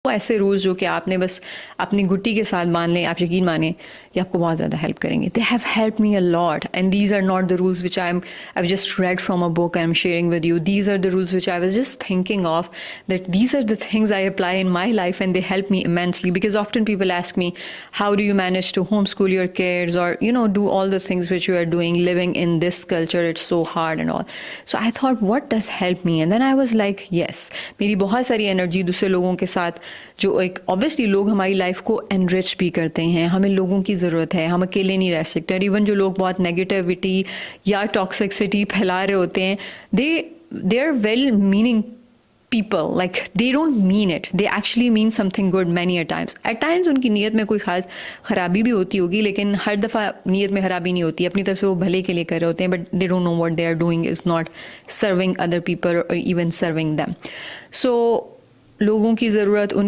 आपको ऐसे रूल्स जो कि आपने बस अपनी गुट्टी के साथ मान लें, आप यकीन माने, ये आपको बहुत ज़्यादा हेल्प करेंगे. They have help me a lot and these are not the rules which I've just read from a book I'm sharing with you. These are the rules which I was just thinking of, that these are the things I apply in my life and they help me immensely, because often people ask me, how do you manage to homeschool your kids, or do all the things which you are doing, living in this culture, it's so hard and all. So I thought, what does help me? And then I was like, yes, मेरी बहुत सारी energy दूसरे लोगों के साथ, जो एक obviously लोग हमारी लाइफ को एनरिच भी करते हैं, हमें लोगों की ज़रूरत है, हम अकेले नहीं रह सकते. और इवन जो लोग बहुत नेगेटिविटी या टॉक्सिसिटी फैला रहे होते हैं, they are well meaning people, like they don't mean it, they actually mean something good many a times. At times उनकी नीयत में कोई खास खराबी भी होती होगी, लेकिन हर दफ़ा नीयत में खराबी नहीं होती, अपनी तरफ से वो भले के लिए कर रहे होते हैं, but they don't know what they are doing is not serving other people or even serving them. So लोगों की ज़रूरत, उनकी